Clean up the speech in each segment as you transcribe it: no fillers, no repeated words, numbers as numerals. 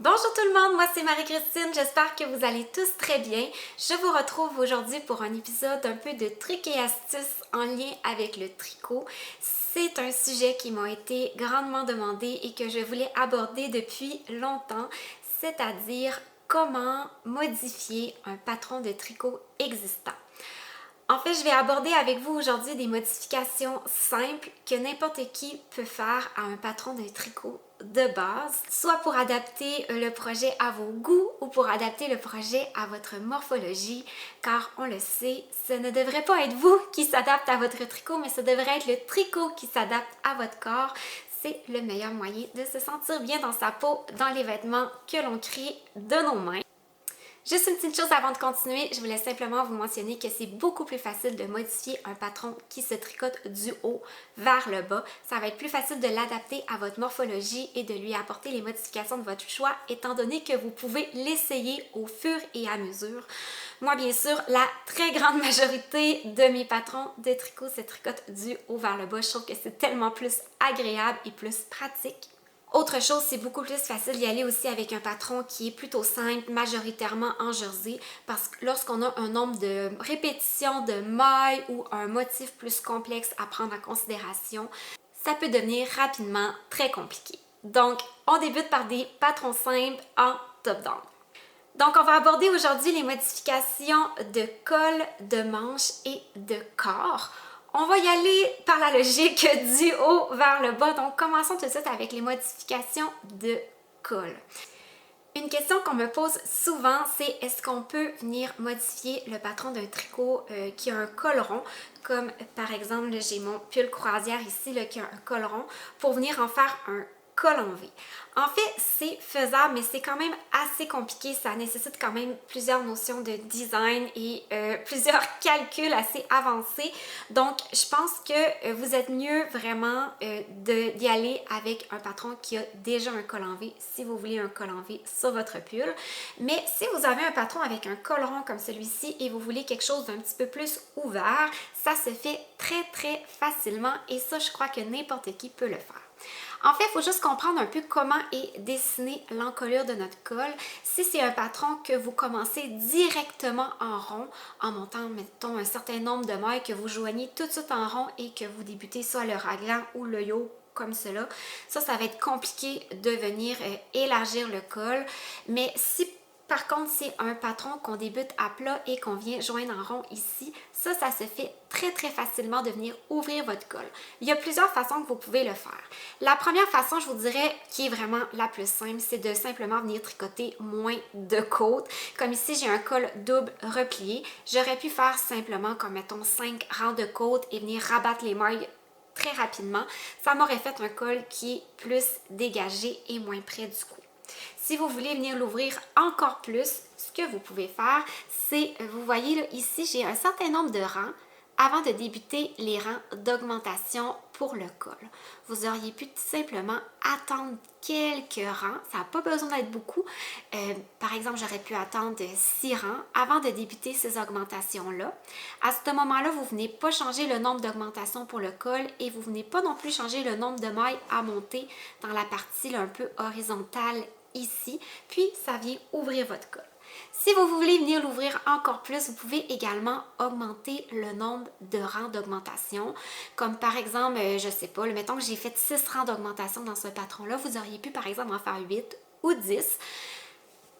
Bonjour tout le monde, moi c'est Marie-Christine, j'espère que vous allez tous très bien. Je vous retrouve aujourd'hui pour un épisode un peu de trucs et astuces en lien avec le tricot. C'est un sujet qui m'a été grandement demandé et que je voulais aborder depuis longtemps, c'est-à-dire comment modifier un patron de tricot existant. En fait, je vais aborder avec vous aujourd'hui des modifications simples que n'importe qui peut faire à un patron de tricot de base, soit pour adapter le projet à vos goûts ou pour adapter le projet à votre morphologie, car on le sait, ce ne devrait pas être vous qui s'adapte à votre tricot, mais ce devrait être le tricot qui s'adapte à votre corps. C'est le meilleur moyen de se sentir bien dans sa peau, dans les vêtements que l'on crée de nos mains. Juste une petite chose avant de continuer, je voulais simplement vous mentionner que c'est beaucoup plus facile de modifier un patron qui se tricote du haut vers le bas. Ça va être plus facile de l'adapter à votre morphologie et de lui apporter les modifications de votre choix, étant donné que vous pouvez l'essayer au fur et à mesure. Moi, bien sûr, la très grande majorité de mes patrons de tricot se tricotent du haut vers le bas. Je trouve que c'est tellement plus agréable et plus pratique. Autre chose, c'est beaucoup plus facile d'y aller aussi avec un patron qui est plutôt simple, majoritairement en jersey, parce que lorsqu'on a un nombre de répétitions de mailles ou un motif plus complexe à prendre en considération, ça peut devenir rapidement très compliqué. Donc, on débute par des patrons simples en top-down. Donc, on va aborder aujourd'hui les modifications de col, de manche et de corps. On va y aller par la logique du haut vers le bas. Donc, commençons tout de suite avec les modifications de col. Une question qu'on me pose souvent, c'est est-ce qu'on peut venir modifier le patron d'un tricot qui a un col rond, comme par exemple, j'ai mon pull croisière ici là, qui a un col rond, pour venir en faire un col en V. En fait, c'est faisable, mais c'est quand même assez compliqué. Ça nécessite quand même plusieurs notions de design et plusieurs calculs assez avancés. Donc, je pense que vous êtes mieux vraiment d'y aller avec un patron qui a déjà un col en V, si vous voulez un col en V sur votre pull. Mais si vous avez un patron avec un col rond comme celui-ci et vous voulez quelque chose d'un petit peu plus ouvert, ça se fait très facilement et ça, je crois que n'importe qui peut le faire. En fait, il faut juste comprendre un peu comment est dessinée l'encolure de notre col. Si c'est un patron que vous commencez directement en rond, en montant, mettons, un certain nombre de mailles que vous joignez tout de suite en rond et que vous débutez soit le raglan ou le yoke comme cela, ça va être compliqué de venir élargir le col. Mais si par contre, c'est un patron qu'on débute à plat et qu'on vient joindre en rond ici, ça se fait très facilement de venir ouvrir votre col. Il y a plusieurs façons que vous pouvez le faire. La première façon, je vous dirais, qui est vraiment la plus simple, c'est de simplement venir tricoter moins de côtes. Comme ici, j'ai un col double replié. J'aurais pu faire simplement, comme mettons, 5 rangs de côtes et venir rabattre les mailles très rapidement. Ça m'aurait fait un col qui est plus dégagé et moins près du cou. Si vous voulez venir l'ouvrir encore plus, ce que vous pouvez faire, c'est, vous voyez là, ici, j'ai un certain nombre de rangs avant de débuter les rangs d'augmentation pour le col. Vous auriez pu tout simplement attendre quelques rangs, ça n'a pas besoin d'être beaucoup. Par exemple, j'aurais pu attendre 6 rangs avant de débuter ces augmentations-là. À ce moment-là, vous ne venez pas changer le nombre d'augmentations pour le col et vous ne venez pas non plus changer le nombre de mailles à monter dans la partie là, un peu horizontale ici, puis ça vient ouvrir votre col. Si vous voulez venir l'ouvrir encore plus, vous pouvez également augmenter le nombre de rangs d'augmentation. Comme par exemple, je sais pas, mettons que j'ai fait 6 rangs d'augmentation dans ce patron-là, vous auriez pu par exemple en faire 8 ou 10.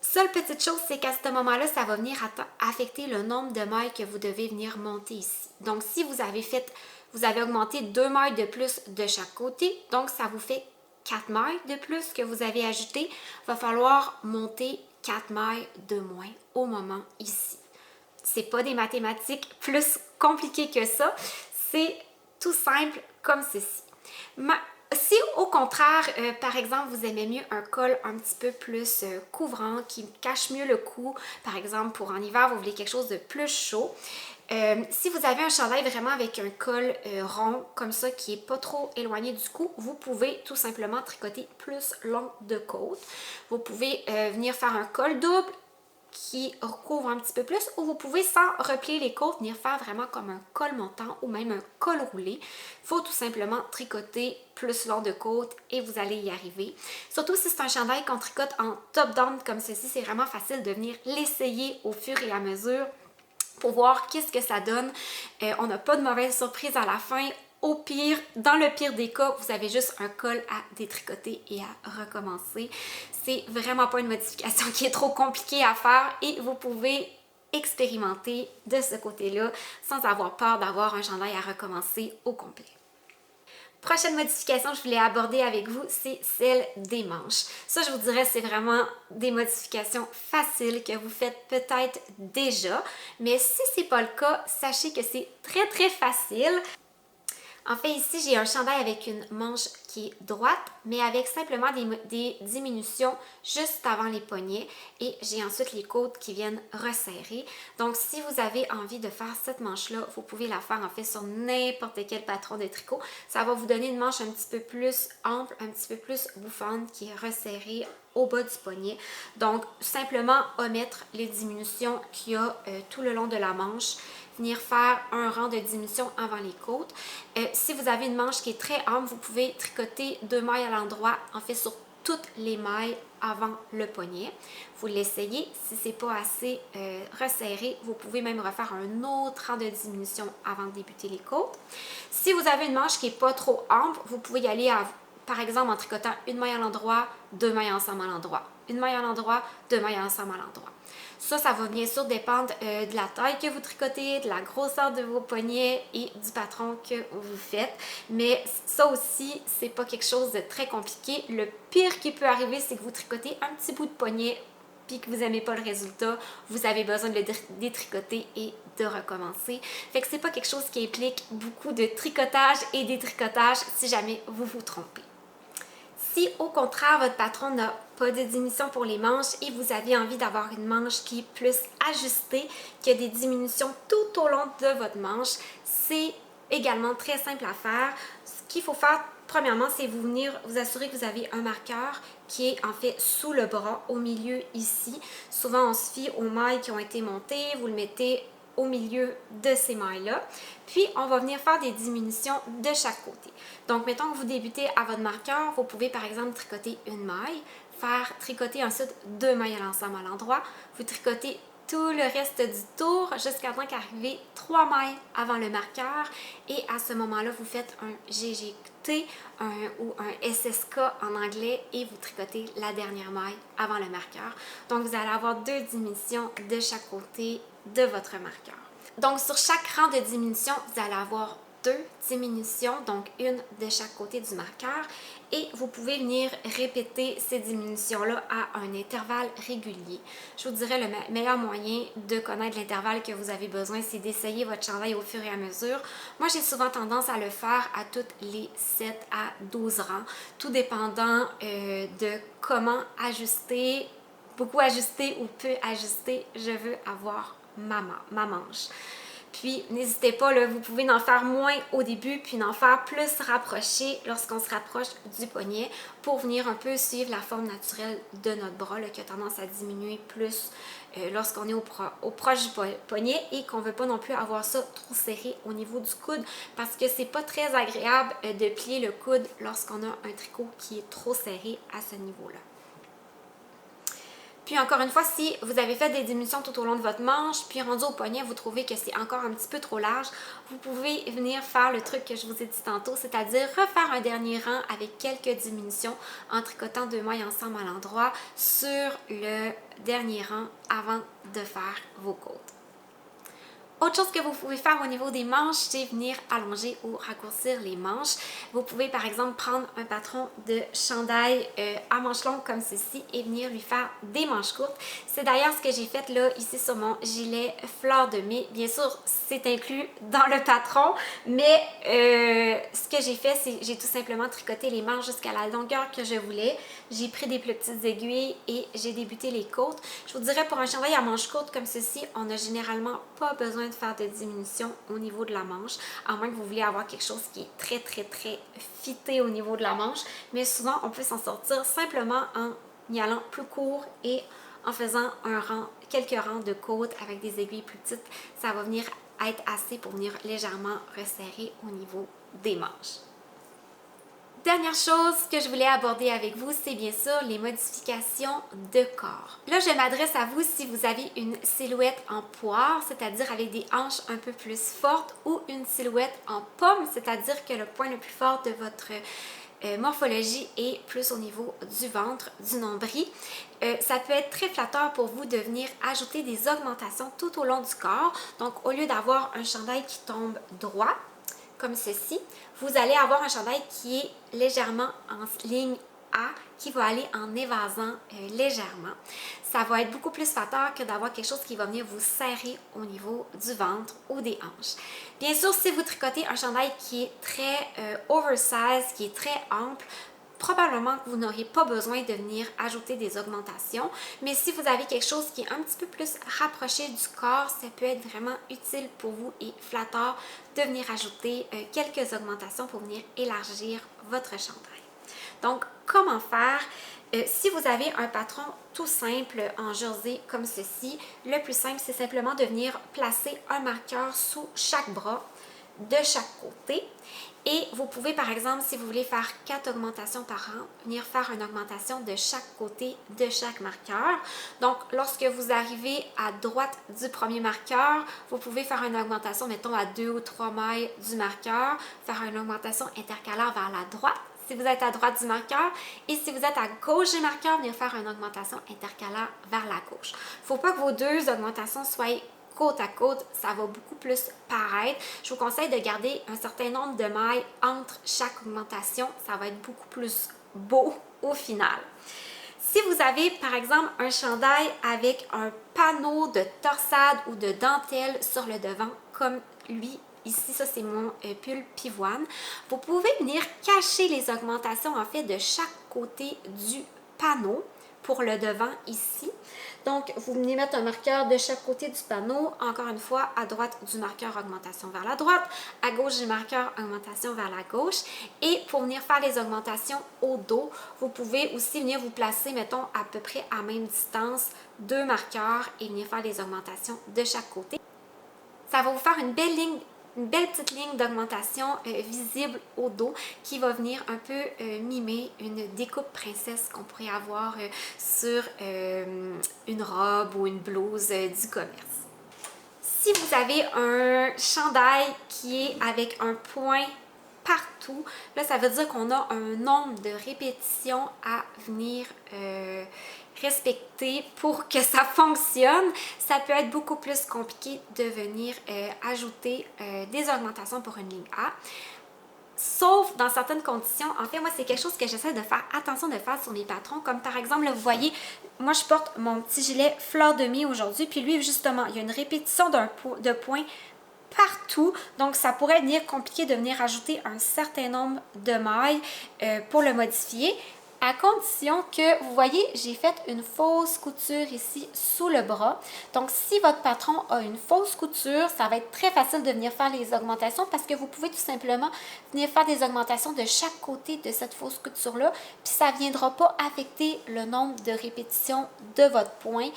Seule petite chose, c'est qu'à ce moment-là, ça va venir affecter le nombre de mailles que vous devez venir monter ici. Donc, si vous avez augmenté 2 mailles de plus de chaque côté, donc ça vous fait 4 mailles de plus que vous avez ajouté, il va falloir monter 4 mailles de moins au moment ici. C'est pas des mathématiques plus compliquées que ça, c'est tout simple comme ceci. Si au contraire, par exemple, vous aimez mieux un col un petit peu plus couvrant, qui cache mieux le cou, par exemple pour en hiver, vous voulez quelque chose de plus chaud, si vous avez un chandail vraiment avec un col rond comme ça qui n'est pas trop éloigné du cou, vous pouvez tout simplement tricoter plus long de côte. Vous pouvez venir faire un col double qui recouvre un petit peu plus, ou vous pouvez, sans replier les côtes, venir faire vraiment comme un col montant ou même un col roulé. Il faut tout simplement tricoter plus long de côte et vous allez y arriver. Surtout si c'est un chandail qu'on tricote en top-down comme ceci, c'est vraiment facile de venir l'essayer au fur et à mesure pour voir qu'est-ce que ça donne. On n'a pas de mauvaise surprise à la fin. Au pire, dans le pire des cas, vous avez juste un col à détricoter et à recommencer. C'est vraiment pas une modification qui est trop compliquée à faire et vous pouvez expérimenter de ce côté-là sans avoir peur d'avoir un chandail à recommencer au complet. Prochaine modification que je voulais aborder avec vous, c'est celle des manches. Ça, je vous dirais, c'est vraiment des modifications faciles que vous faites peut-être déjà, mais si c'est pas le cas, sachez que c'est très facile. En fait, ici, j'ai un chandail avec une manche qui est droite, mais avec simplement des diminutions juste avant les poignets. Et j'ai ensuite les côtes qui viennent resserrer. Donc, si vous avez envie de faire cette manche-là, vous pouvez la faire en fait sur n'importe quel patron de tricot. Ça va vous donner une manche un petit peu plus ample, un petit peu plus bouffante, qui est resserrée au bas du poignet. Donc, simplement omettre les diminutions qu'il y a tout le long de la manche. Venir faire un rang de diminution avant les côtes. Si vous avez une manche qui est très ample, vous pouvez tricoter 2 mailles à l'endroit, en fait sur toutes les mailles avant le poignet. Vous l'essayez. Si c'est pas assez resserré, vous pouvez même refaire un autre rang de diminution avant de débuter les côtes. Si vous avez une manche qui est pas trop ample, vous pouvez y aller par exemple en tricotant une maille à l'endroit, 2 mailles ensemble à l'endroit. Une maille à l'endroit, 2 mailles ensemble à l'endroit. Ça va bien sûr dépendre de la taille que vous tricotez, de la grosseur de vos poignets et du patron que vous faites. Mais ça aussi, c'est pas quelque chose de très compliqué. Le pire qui peut arriver, c'est que vous tricotez un petit bout de poignet puis que vous n'aimez pas le résultat, vous avez besoin de le détricoter et de recommencer. Fait que c'est pas quelque chose qui implique beaucoup de tricotage et détricotage si jamais vous vous trompez. Si au contraire votre patron n'a pas de diminution pour les manches et vous avez envie d'avoir une manche qui est plus ajustée, qui a des diminutions tout au long de votre manche, c'est également très simple à faire. Ce qu'il faut faire premièrement, c'est venir vous assurer que vous avez un marqueur qui est en fait sous le bras, au milieu ici. Souvent on se fie aux mailles qui ont été montées, vous le mettez au milieu de ces mailles-là. Puis, on va venir faire des diminutions de chaque côté. Donc, mettons que vous débutez à votre marqueur, vous pouvez par exemple tricoter une maille, faire tricoter ensuite 2 mailles à l'ensemble à l'endroit, vous tricotez tout le reste du tour jusqu'à temps qu'arriver 3 mailles avant le marqueur et à ce moment-là, vous faites un GGT ou un SSK en anglais et vous tricotez la dernière maille avant le marqueur. Donc, vous allez avoir 2 diminutions de chaque côté de votre marqueur. Donc, sur chaque rang de diminution, vous allez avoir 2 diminutions, donc une de chaque côté du marqueur et vous pouvez venir répéter ces diminutions-là à un intervalle régulier. Je vous dirais le meilleur moyen de connaître l'intervalle que vous avez besoin, c'est d'essayer votre chandail au fur et à mesure. Moi, j'ai souvent tendance à le faire à toutes les 7 à 12 rangs, tout dépendant de comment ajuster, beaucoup ajuster ou peu ajuster, je veux avoir ma manche. Puis, n'hésitez pas, là, vous pouvez en faire moins au début, puis en faire plus rapproché lorsqu'on se rapproche du poignet pour venir un peu suivre la forme naturelle de notre bras, là, qui a tendance à diminuer plus lorsqu'on est au proche du poignet et qu'on ne veut pas non plus avoir ça trop serré au niveau du coude parce que c'est pas très agréable de plier le coude lorsqu'on a un tricot qui est trop serré à ce niveau-là. Puis encore une fois, si vous avez fait des diminutions tout au long de votre manche, puis rendu au poignet, vous trouvez que c'est encore un petit peu trop large, vous pouvez venir faire le truc que je vous ai dit tantôt, c'est-à-dire refaire un dernier rang avec quelques diminutions en tricotant 2 mailles ensemble à l'endroit sur le dernier rang avant de faire vos côtes. Autre chose que vous pouvez faire au niveau des manches, c'est venir allonger ou raccourcir les manches. Vous pouvez par exemple prendre un patron de chandail à manches longues comme ceci et venir lui faire des manches courtes. C'est d'ailleurs ce que j'ai fait là ici sur mon gilet fleur de mai. Bien sûr, c'est inclus dans le patron, mais ce que j'ai fait, c'est j'ai tout simplement tricoté les manches jusqu'à la longueur que je voulais. J'ai pris des plus petites aiguilles et j'ai débuté les côtes. Je vous dirais pour un chandail à manches courtes comme ceci, on n'a généralement pas besoin de faire de diminution au niveau de la manche, à moins que vous vouliez avoir quelque chose qui est très fité au niveau de la manche, mais souvent on peut s'en sortir simplement en y allant plus court et en faisant quelques rangs de côtes avec des aiguilles plus petites. Ça va venir être assez pour venir légèrement resserrer au niveau des manches. Dernière chose que je voulais aborder avec vous, c'est bien sûr les modifications de corps. Là, je m'adresse à vous si vous avez une silhouette en poire, c'est-à-dire avec des hanches un peu plus fortes, ou une silhouette en pomme, c'est-à-dire que le point le plus fort de votre morphologie est plus au niveau du ventre, du nombril. Ça peut être très flatteur pour vous de venir ajouter des augmentations tout au long du corps. Donc, au lieu d'avoir un chandail qui tombe droit, comme ceci, vous allez avoir un chandail qui est légèrement en ligne A, qui va aller en évasant légèrement. Ça va être beaucoup plus flatteur que d'avoir quelque chose qui va venir vous serrer au niveau du ventre ou des hanches. Bien sûr, si vous tricotez un chandail qui est très oversize, qui est très ample, probablement que vous n'aurez pas besoin de venir ajouter des augmentations, mais si vous avez quelque chose qui est un petit peu plus rapproché du corps, ça peut être vraiment utile pour vous et flatteur de venir ajouter quelques augmentations pour venir élargir votre chandail. Donc, comment faire? Si vous avez un patron tout simple en jersey comme ceci, le plus simple, c'est simplement de venir placer un marqueur sous chaque bras de chaque côté. Et vous pouvez, par exemple, si vous voulez faire 4 augmentations par an, venir faire une augmentation de chaque côté de chaque marqueur. Donc, lorsque vous arrivez à droite du premier marqueur, vous pouvez faire une augmentation, mettons, à 2 ou 3 mailles du marqueur, faire une augmentation intercalaire vers la droite, si vous êtes à droite du marqueur, et si vous êtes à gauche du marqueur, venir faire une augmentation intercalaire vers la gauche. Il ne faut pas que vos deux augmentations soient côte à côte, ça va beaucoup plus paraître. Je vous conseille de garder un certain nombre de mailles entre chaque augmentation. Ça va être beaucoup plus beau au final. Si vous avez par exemple un chandail avec un panneau de torsade ou de dentelle sur le devant, comme lui ici, ça c'est mon pull pivoine, vous pouvez venir cacher les augmentations en fait de chaque côté du panneau pour le devant ici. Donc, vous venez mettre un marqueur de chaque côté du panneau, encore une fois, à droite du marqueur augmentation vers la droite, à gauche du marqueur augmentation vers la gauche. Et pour venir faire les augmentations au dos, vous pouvez aussi venir vous placer, mettons, à peu près à même distance, 2 marqueurs et venir faire les augmentations de chaque côté. Ça va vous faire une belle petite ligne d'augmentation visible au dos qui va venir un peu mimer une découpe princesse qu'on pourrait avoir sur une robe ou une blouse du commerce. Si vous avez un chandail qui est avec un point partout, là ça veut dire qu'on a un nombre de répétitions à venir respecter pour que ça fonctionne. Ça peut être beaucoup plus compliqué de venir ajouter des augmentations pour une ligne A. Sauf dans certaines conditions. En fait, moi, c'est quelque chose que j'essaie de faire attention de faire sur mes patrons. Comme par exemple, là, vous voyez, moi, je porte mon petit gilet fleur de mie aujourd'hui. Puis lui, justement, il y a une répétition de points partout. Donc, ça pourrait devenir compliqué de venir ajouter un certain nombre de mailles pour le modifier. À condition que, vous voyez, j'ai fait une fausse couture ici sous le bras. Donc, si votre patron a une fausse couture, ça va être très facile de venir faire les augmentations parce que vous pouvez tout simplement venir faire des augmentations de chaque côté de cette fausse couture-là. Puis, ça ne viendra pas affecter le nombre de répétitions de votre point.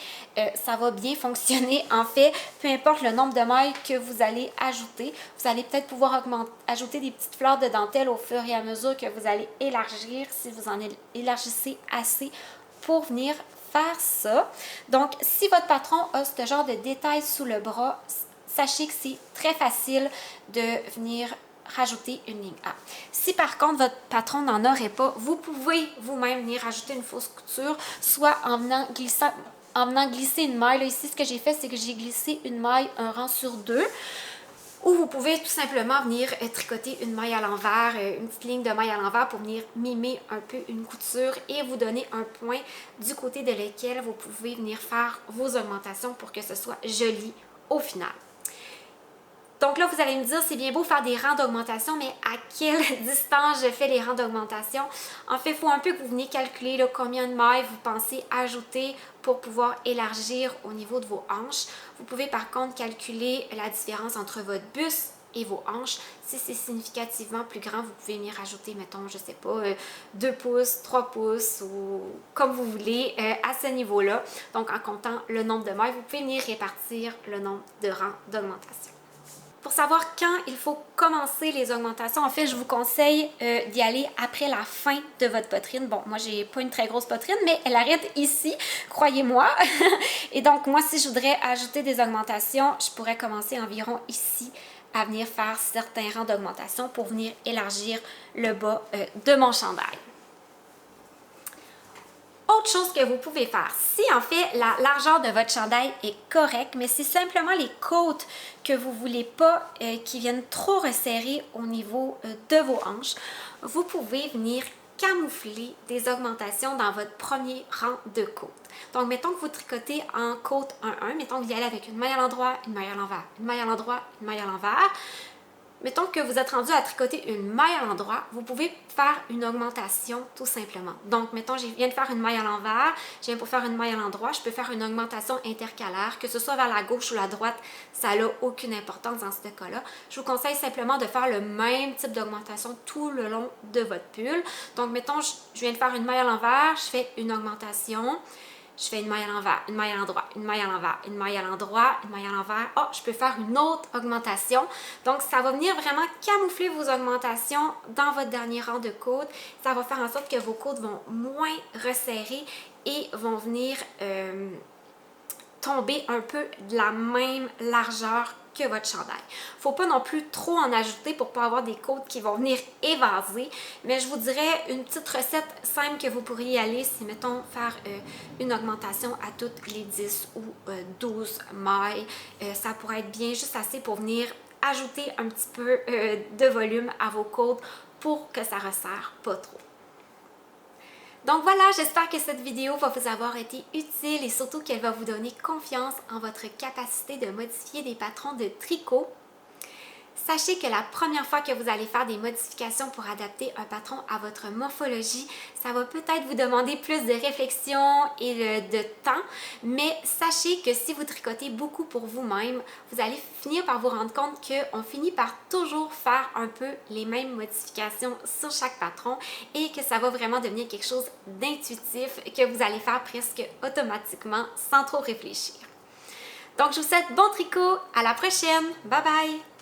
Ça va bien fonctionner. En fait, peu importe le nombre de mailles que vous allez ajouter, vous allez peut-être pouvoir ajouter des petites fleurs de dentelle au fur et à mesure que vous allez élargir si vous en élargissez assez pour venir faire ça. Donc, si votre patron a ce genre de détails sous le bras, sachez que c'est très facile de venir rajouter une ligne A. Si par contre votre patron n'en aurait pas, vous pouvez vous-même venir rajouter une fausse couture, soit en venant glisser une maille. Là, ici, ce que j'ai fait, c'est que j'ai glissé une maille un rang sur 2. Ou vous pouvez tout simplement venir tricoter une maille à l'envers, une petite ligne de maille à l'envers pour venir mimer un peu une couture et vous donner un point du côté de lequel vous pouvez venir faire vos augmentations pour que ce soit joli au final. Donc là, vous allez me dire, c'est bien beau faire des rangs d'augmentation, mais à quelle distance je fais les rangs d'augmentation? En fait, il faut un peu que vous veniez calculer là, combien de mailles vous pensez ajouter pour pouvoir élargir au niveau de vos hanches. Vous pouvez par contre calculer la différence entre votre buste et vos hanches. Si c'est significativement plus grand, vous pouvez venir rajouter, mettons, je sais pas, 2 pouces, 3 pouces ou comme vous voulez à ce niveau-là. Donc en comptant le nombre de mailles, vous pouvez venir répartir le nombre de rangs d'augmentation. Pour savoir quand il faut commencer les augmentations, en fait, je vous conseille d'y aller après la fin de votre poitrine. Bon, moi, j'ai pas une très grosse poitrine, mais elle arrête ici, croyez-moi. Et donc, moi, si je voudrais ajouter des augmentations, je pourrais commencer environ ici à venir faire certains rangs d'augmentation pour venir élargir le bas de mon chandail. Autre chose que vous pouvez faire, si en fait la largeur de votre chandail est correcte, mais c'est simplement les côtes que vous ne voulez pas qui viennent trop resserrer au niveau de vos hanches, vous pouvez venir camoufler des augmentations dans votre premier rang de côtes. Donc, mettons que vous tricotez en côte 1-1, mettons que vous y allez avec une maille à l'endroit, une maille à l'envers, une maille à l'endroit, une maille à l'envers. Mettons que vous êtes rendu à tricoter une maille à l'endroit, vous pouvez faire une augmentation tout simplement. Donc, mettons, je viens de faire une maille à l'envers, je viens pour faire une maille à l'endroit, je peux faire une augmentation intercalaire, que ce soit vers la gauche ou la droite, ça n'a aucune importance dans ce cas-là. Je vous conseille simplement de faire le même type d'augmentation tout le long de votre pull. Donc, mettons, je viens de faire une maille à l'envers, je fais une augmentation. Je fais une maille à l'envers, une maille à l'endroit, une maille à l'envers, une maille à l'endroit, une maille à l'envers. Oh, je peux faire une autre augmentation. Donc, ça va venir vraiment camoufler vos augmentations dans votre dernier rang de côte. Ça va faire en sorte que vos côtes vont moins resserrer et vont venir tomber un peu de la même largeur que votre chandail. Il ne faut pas non plus trop en ajouter pour ne pas avoir des côtes qui vont venir évaser, mais je vous dirais une petite recette simple que vous pourriez y aller, c'est mettons faire une augmentation à toutes les 10 ou 12 mailles. Ça pourrait être bien juste assez pour venir ajouter un petit peu de volume à vos côtes pour que ça resserre pas trop. Donc voilà, j'espère que cette vidéo va vous avoir été utile et surtout qu'elle va vous donner confiance en votre capacité de modifier des patrons de tricot. Sachez que la première fois que vous allez faire des modifications pour adapter un patron à votre morphologie, ça va peut-être vous demander plus de réflexion et de temps, mais sachez que si vous tricotez beaucoup pour vous-même, vous allez finir par vous rendre compte qu'on finit par toujours faire un peu les mêmes modifications sur chaque patron et que ça va vraiment devenir quelque chose d'intuitif que vous allez faire presque automatiquement sans trop réfléchir. Donc je vous souhaite bon tricot, à la prochaine, bye bye!